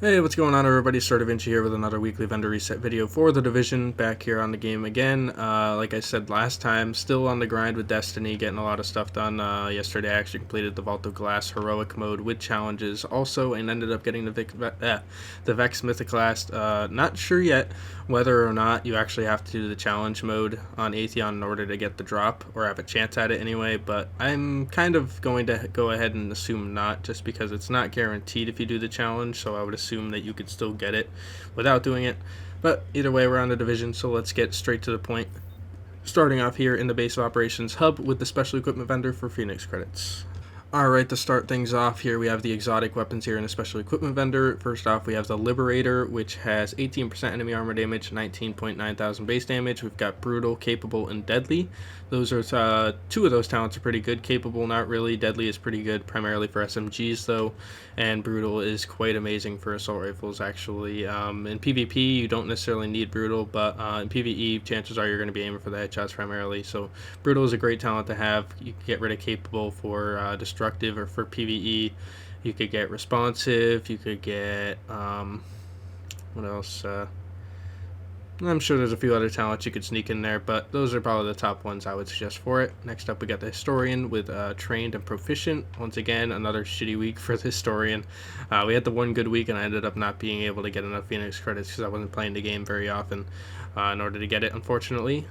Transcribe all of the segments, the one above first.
Hey, what's going on, everybody? Sort of Vinci here with another weekly vendor reset video for the Division. Back here on the game again. Like I said last time, still on the grind with Destiny, getting a lot of stuff done. Yesterday I actually completed the Vault of Glass Heroic mode with challenges also, and ended up getting the Vex Mythic Last. Not sure yet whether or not you actually have to do the challenge mode on Atheon in order to get the drop, or have a chance at it anyway, but I'm kind of going to go ahead and assume not, just because it's not guaranteed if you do the challenge, so I would assume that you could still get it without doing it. But either way, we're on the Division, so let's get straight to the point. Starting off here in the base of operations hub with the special equipment vendor for Phoenix credits. Alright, to start things off here, we have the exotic weapons here in the special equipment vendor. First off, we have the Liberator, which has 18% enemy armor damage, 19.9 thousand base damage. We've got Brutal, Capable, and Deadly. Those are two of those talents are pretty good. Capable, not really. Deadly is pretty good, primarily for SMGs, though. And Brutal is quite amazing for assault rifles, actually. In PvP, you don't necessarily need Brutal, but in PvE, chances are you're going to be aiming for the headshots primarily. So Brutal is a great talent to have. You can get rid of Capable for destructive, or for PvE. You could get responsive. You could get what else? I'm sure there's a few other talents you could sneak in there, but those are probably the top ones I would suggest for it. Next up, we got the Historian with Trained and Proficient. Once again, another shitty week for the Historian. We had the one good week, and I ended up not being able to get enough Phoenix credits because I wasn't playing the game very often in order to get it, unfortunately.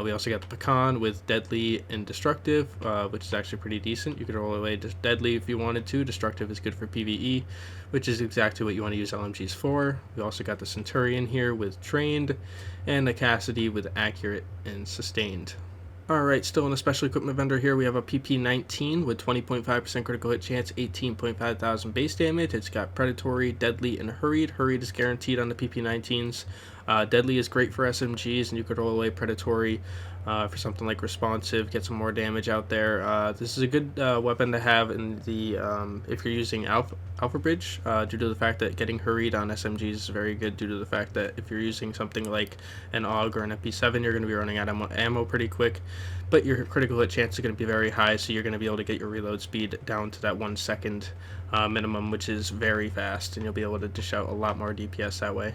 We also got the Pecan with Deadly and Destructive, which is actually pretty decent. You could roll away Deadly if you wanted to. Destructive is good for PvE, which is exactly what you want to use LMGs for. We also got the Centurion here with Trained, and the Cassidy with Accurate and Sustained. Alright, still in the special equipment vendor here, we have a PP19 with 20.5% critical hit chance, 18.5 thousand base damage. It's got Predatory, Deadly, and Hurried. Hurried is guaranteed on the PP19s. Deadly is great for SMGs, and you could roll away Predatory for something like Responsive, get some more damage out there. This is a good weapon to have in the if you're using Alpha Bridge, due to the fact that getting Hurried on SMGs is very good, due to the fact that if you're using something like an AUG or an MP7, you're going to be running out of ammo pretty quick, but your critical hit chance is going to be very high, so you're going to be able to get your reload speed down to that 1 second minimum, which is very fast, and you'll be able to dish out a lot more DPS that way.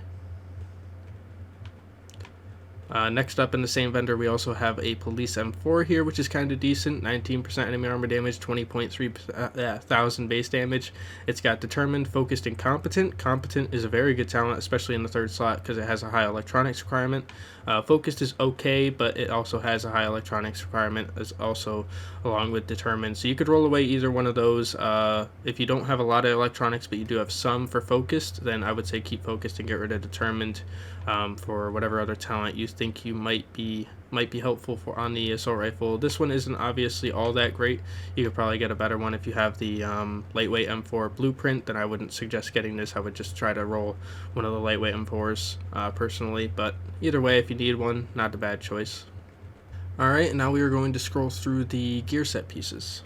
Next up in the same vendor, we also have a Police M4 here, which is kind of decent. 19% enemy armor damage, 20.3 thousand base damage. It's got Determined, Focused, and Competent. Competent is a very good talent, especially in the third slot, because it has a high electronics requirement. Focused is okay, but it also has a high electronics requirement, as also along with Determined. So you could roll away either one of those. If you don't have a lot of electronics, but you do have some for Focused, then I would say keep Focused and get rid of Determined for whatever other talent you think you might be helpful for on the assault rifle. This one isn't obviously all that great. You could probably get a better one if you have the lightweight M4 blueprint. Then I wouldn't suggest getting this. I would just try to roll one of the lightweight M4s personally, but either way, if you need one, not a bad choice. Alright, now we are going to scroll through the gear set pieces.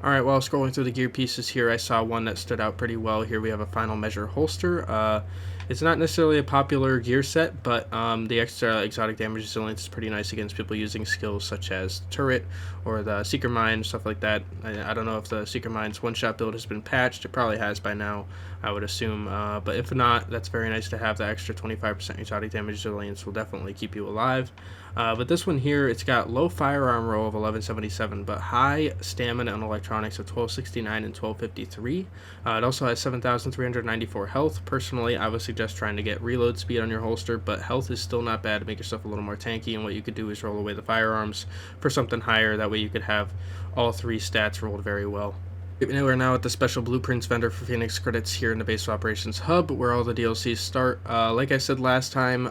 Alright, while scrolling through the gear pieces here, I saw one that stood out pretty well. Here we have a Final Measure holster. It's not necessarily a popular gear set, but the extra exotic damage resilience is pretty nice against people using skills such as Turret or the Seeker Mine, stuff like that. I don't know if the Seeker Mine's one-shot build has been patched. It probably has by now, I would assume. But if not, that's very nice to have. The extra 25% exotic damage resilience will definitely keep you alive. But this one here, it's got low firearm roll of 1177, but high stamina and electronics of 1269 and 1253. It also has 7,394 health. Personally, I would suggest trying to get reload speed on your holster, but health is still not bad to make yourself a little more tanky, and what you could do is roll away the firearms for something higher. That way you could have all three stats rolled very well. We're now at the special blueprints vendor for Phoenix credits here in the base of operations hub, where all the DLCs start. Like I said last time,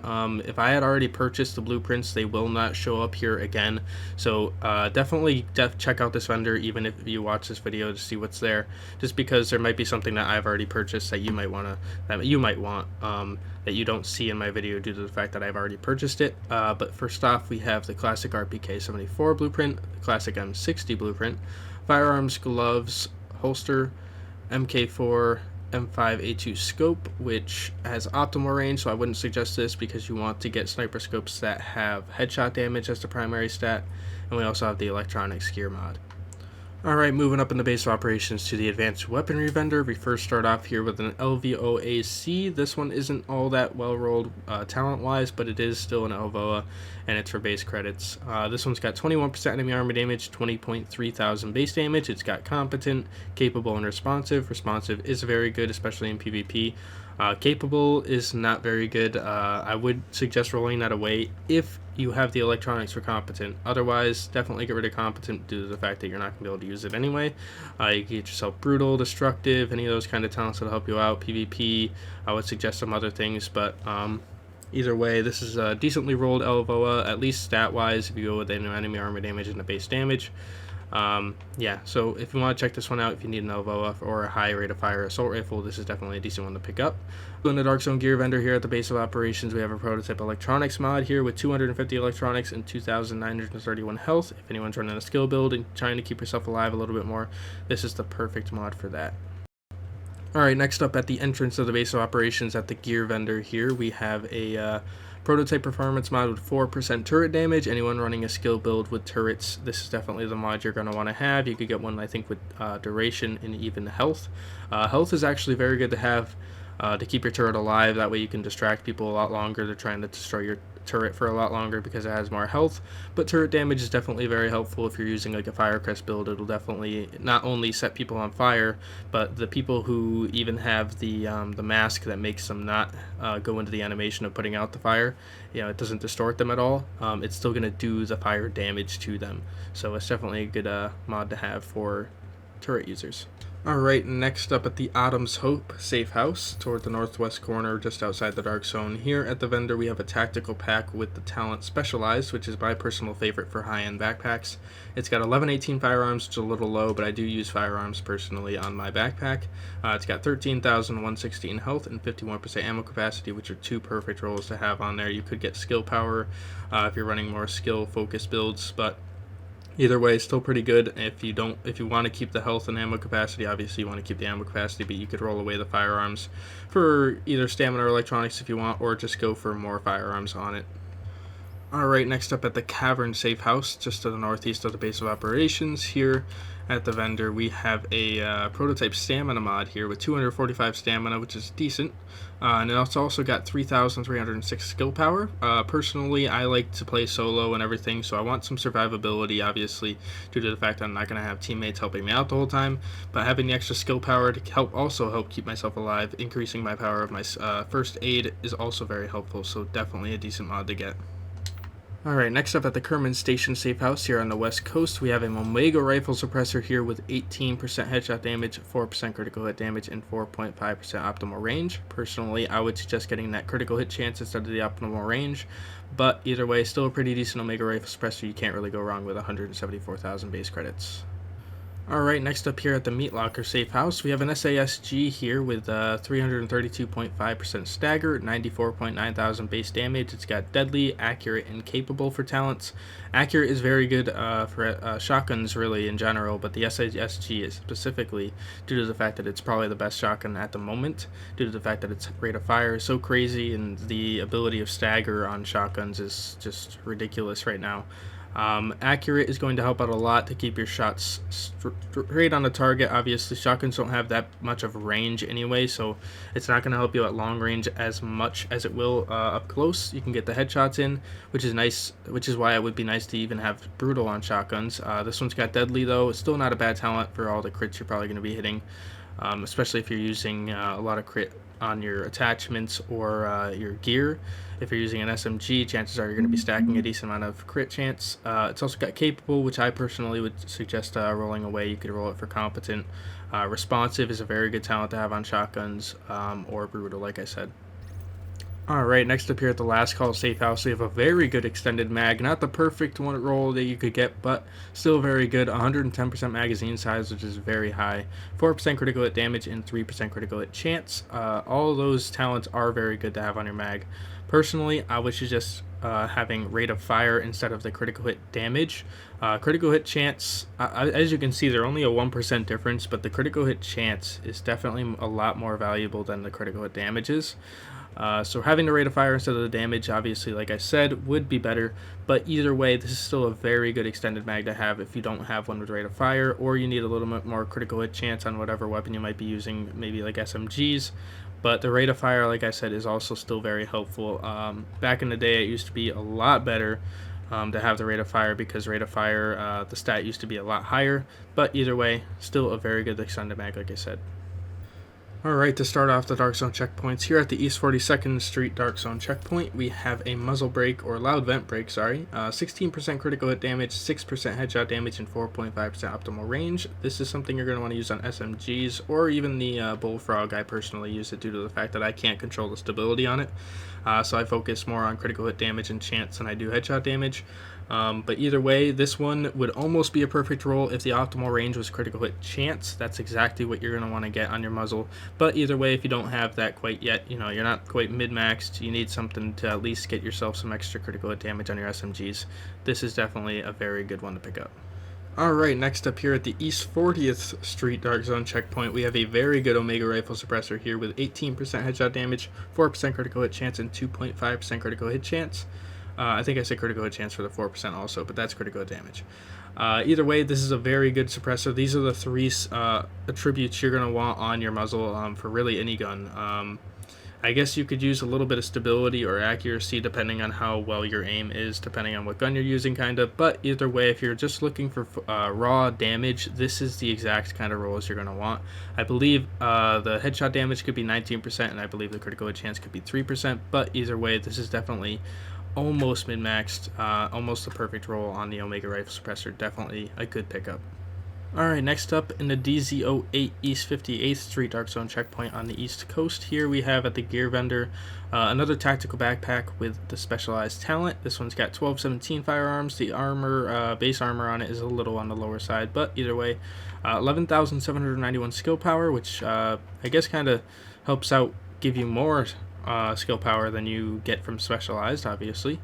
if I had already purchased the blueprints, they will not show up here again. So definitely check out this vendor, even if you watch this video, to see what's there. Just because there might be something that I've already purchased that you might want, that you don't see in my video due to the fact that I've already purchased it. But first off, we have the classic RPK-74 blueprint, the classic M60 blueprint, firearms, gloves, holster, MK4, M5A2 scope, which has optimal range, so I wouldn't suggest this because you want to get sniper scopes that have headshot damage as the primary stat, and we also have the electronics gear mod. Alright, moving up in the base of operations to the advanced weaponry vendor, we first start off here with an lvoa. This one isn't all that well rolled talent wise, but it is still an lvoa, and it's for base credits. This one's got 21% enemy armor damage, 20.3 thousand base damage. It's got competent, capable, and responsive. Responsive is very good, especially in PvP. Capable is not very good. I would suggest rolling that away if you have the electronics for competent. Otherwise, definitely get rid of competent due to the fact that you're not going to be able to use it anyway. You can get yourself brutal, destructive, any of those kind of talents that'll help you out. PvP, I would suggest some other things, but either way, this is a decently rolled lvoa, at least stat-wise, if you go with enemy armor damage and the base damage. Yeah, so if you want to check this one out, if you need an lvoa or a high rate of fire assault rifle, this is definitely a decent one to pick up. In the Dark Zone gear vendor here at the base of operations, we have a prototype electronics mod here with 250 electronics and 2,931 health. If anyone's running a skill build and trying to keep yourself alive a little bit more, this is the perfect mod for that. Alright, next up at the entrance of the base of operations at the gear vendor here, we have a prototype performance mod with 4% turret damage. Anyone running a skill build with turrets, this is definitely the mod you're going to want to have. You could get one, I think, with duration and even health. Health is actually very good to have to keep your turret alive. That way you can distract people a lot longer. They're trying to destroy your turret for a lot longer because it has more health. But turret damage is definitely very helpful if you're using like a Firecrest build. It'll definitely not only set people on fire, but the people who even have the mask that makes them not go into the animation of putting out the fire, you know, it doesn't distort them at all. It's still going to do the fire damage to them. So it's definitely a good mod to have for turret users. Alright, next up at the Autumn's Hope safe house toward the northwest corner just outside the Dark Zone. Here at the vendor we have a tactical pack with the talent Specialized, which is my personal favorite for high-end backpacks. It's got 1118 firearms, which is a little low, but I do use firearms personally on my backpack. It's got 13,116 health and 51% ammo capacity, which are two perfect rolls to have on there. You could get skill power if you're running more skill-focused builds, but either way, still pretty good. If you want to keep the health and ammo capacity, obviously you want to keep the ammo capacity, but you could roll away the firearms for either stamina or electronics if you want, or just go for more firearms on it. Alright, next up at the Cavern Safe House, just to the northeast of the base of operations. Here at the vendor, we have a prototype stamina mod here with 245 stamina, which is decent. And it's also got 3,306 skill power. Personally, I like to play solo and everything, so I want some survivability, obviously, due to the fact that I'm not going to have teammates helping me out the whole time. But having the extra skill power to help keep myself alive, increasing my power of my first aid is also very helpful, so definitely a decent mod to get. Alright, next up at the Kerman Station Safe House here on the west coast, we have a Omega Rifle Suppressor here with 18% headshot damage, 4% critical hit damage, and 4.5% optimal range. Personally, I would suggest getting that critical hit chance instead of the optimal range, but either way, still a pretty decent Omega Rifle Suppressor. You can't really go wrong with 174,000 base credits. Alright, next up here at the Meat Locker Safe House, we have an SASG here with 332.5% stagger, 94.9 thousand base damage. It's got deadly, accurate, and capable for talents. Accurate is very good for shotguns really in general, but the SASG is specifically due to the fact that it's probably the best shotgun at the moment, due to the fact that its rate of fire is so crazy and the ability of stagger on shotguns is just ridiculous right now. Accurate is going to help out a lot to keep your shots straight on the target. Obviously, shotguns don't have that much of range anyway, so it's not going to help you at long range as much as it will up close. You can get the headshots in, which is nice, which is why it would be nice to even have brutal on shotguns. This one's got deadly though. It's still not a bad talent for all the crits you're probably going to be hitting. especially if you're using a lot of crit on your attachments or your gear. If you're using an SMG, chances are you're going to be stacking a decent amount of crit chance. It's also got capable, which I personally would suggest rolling away. You could roll it for competent. Responsive is a very good talent to have on shotguns or brutal, like I said. Alright, next up here at the last call safe house, we have a very good extended mag. Not the perfect one roll that you could get, but still very good. 110% magazine size, which is very high. 4% critical hit damage and 3% critical hit chance. All of those talents are very good to have on your mag. Personally, I would suggest having rate of fire instead of the critical hit damage. Critical hit chance, as you can see, they're only a 1% difference, but the critical hit chance is definitely a lot more valuable than the critical hit damages. So having the rate of fire instead of the damage, obviously, like I said, would be better. But either way, this is still a very good extended mag to have if you don't have one with rate of fire, or you need a little bit more critical hit chance on whatever weapon you might be using, maybe like SMGs. But the rate of fire, like I said, is also still very helpful. Back in the day, it used to be a lot better to have the rate of fire, because rate of fire, the stat used to be a lot higher. But either way, still a very good extended mag, like I said. Alright, to start off the Dark Zone checkpoints, here at the East 42nd Street Dark Zone checkpoint, we have a muzzle break, or loud vent break, 16% critical hit damage, 6% headshot damage, and 4.5% optimal range. This is something you're going to want to use on SMGs, or even the Bullfrog. I personally use it due to the fact that I can't control the stability on it, so I focus more on critical hit damage and chance than I do headshot damage. But either way, this one would almost be a perfect roll if the optimal range was critical hit chance. That's exactly what you're going to want to get on your muzzle. But either way, if you don't have that quite yet, you're not quite mid-maxed, you need something to at least get yourself some extra critical hit damage on your SMGs. This is definitely a very good one to pick up. Alright, next up here at the East 40th Street Dark Zone checkpoint, we have a very good Omega Rifle Suppressor here with 18% headshot damage, 4% critical hit chance, and 2.5% critical hit chance. I think I said critical hit chance for the 4% also, but that's critical hit damage. Either way, this is a very good suppressor. These are the three attributes you're going to want on your muzzle for really any gun. I guess you could use a little bit of stability or accuracy depending on how well your aim is, depending on what gun you're using, kind of. But either way, if you're just looking for raw damage, this is the exact kind of rolls you're going to want. I believe the headshot damage could be 19%, and I believe the critical hit chance could be 3%. But either way, this is definitely almost min-maxed, almost the perfect roll on the Omega Rifle Suppressor. Definitely a good pickup. Alright, next up in the DZ08 East 58th Street Dark Zone checkpoint on the East Coast, here we have at the gear vendor another tactical backpack with the specialized talent. This one's got 1217 firearms. The armor, base armor on it is a little on the lower side, but either way, 11,791 skill power, which I guess kind of helps out give you more skill power than you get from specialized, obviously.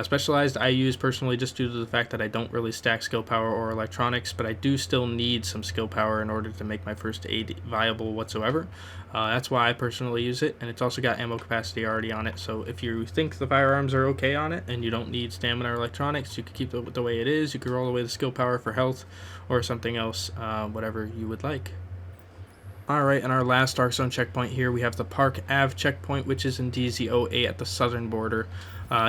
Specialized I use personally just due to the fact that I don't really stack skill power or electronics, but I do still need some skill power in order to make my first aid viable whatsoever. That's why I personally use it, and it's also got ammo capacity already on it, so if you think the firearms are okay on it and you don't need stamina or electronics, you can keep it the way it is. You can roll away the skill power for health or something else, whatever you would like. Alright, and our last Dark Zone checkpoint here, we have the Park Ave checkpoint, which is in DZ08 at the southern border.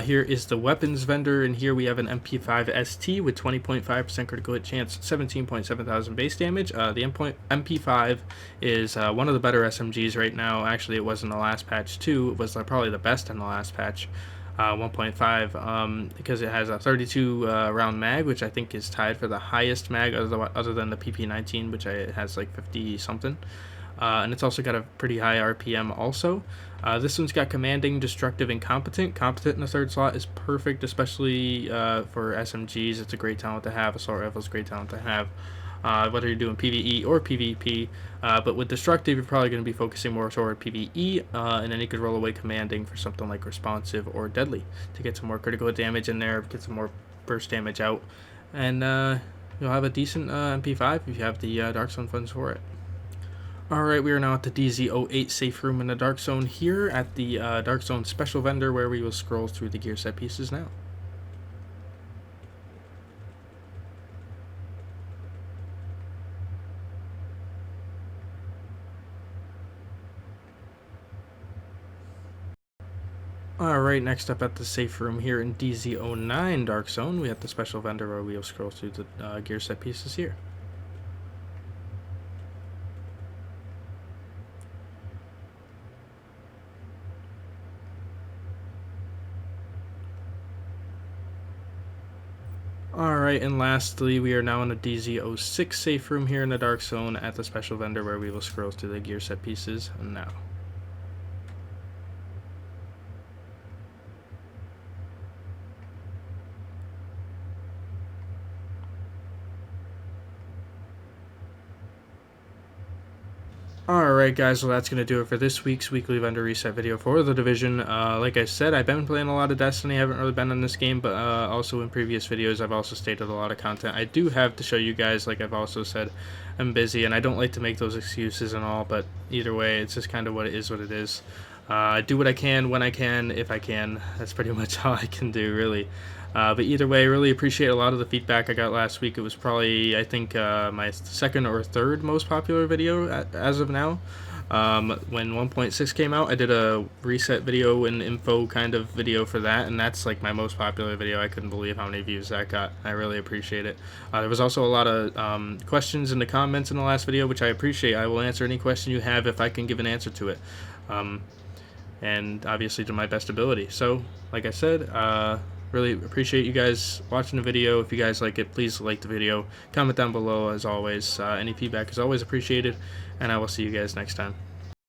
Here is the weapons vendor, and here we have an MP5 ST with 20.5% critical hit chance, 17.7 thousand base damage. The MP5 is one of the better SMGs right now. Actually, it was in the last patch too. It was probably the best in the last patch. 1.5 because it has a 32 round mag, which I think is tied for the highest mag other than the PP19, which has like 50 something. And it's also got a pretty high RPM also. This one's got commanding, destructive, and competent. Competent in the third slot is perfect, especially for SMGs. It's a great talent to have. Assault rifle is a great talent to have. Whether you're doing PvE or PvP, but with destructive you're probably going to be focusing more toward PvE, and then you could roll away commanding for something like responsive or deadly to get some more critical damage in there, get some more burst damage out, and you'll have a decent MP5 if you have the Dark Zone funds for it. Alright, we are now at the DZ08 safe room in the Dark Zone here at the Dark Zone special vendor, where we will scroll through the gear set pieces now. Alright, next up at the safe room here in DZ09 Dark Zone, we have the special vendor where we'll scroll through the gear set pieces here. Alright, and lastly, we are now in a DZ06 safe room here in the Dark Zone at the special vendor where we will scroll through the gear set pieces now. Alright guys, well that's going to do it for this week's weekly vendor reset video for the Division. Like I said, I've been playing a lot of Destiny. I haven't really been in this game, but also in previous videos I've also stated a lot of content I do have to show you guys. Like I've also said, I'm busy and I don't like to make those excuses and all, but either way, it's just kind of what it is. I do what I can when I can, if I can. That's pretty much all I can do, really. But either way, really appreciate a lot of the feedback I got last week. It was probably, I think, my second or third most popular video as of now. When 1.6 came out, I did a reset video and info kind of video for that, and that's like my most popular video. I couldn't believe how many views that got. I really appreciate it. There was also a lot of questions in the comments in the last video, which I appreciate. I will answer any question you have if I can give an answer to it. And obviously to my best ability. So, like I said, really appreciate you guys watching the video. If you guys like it, please like the video. Comment down below as always. Any feedback is always appreciated, and I will see you guys next time.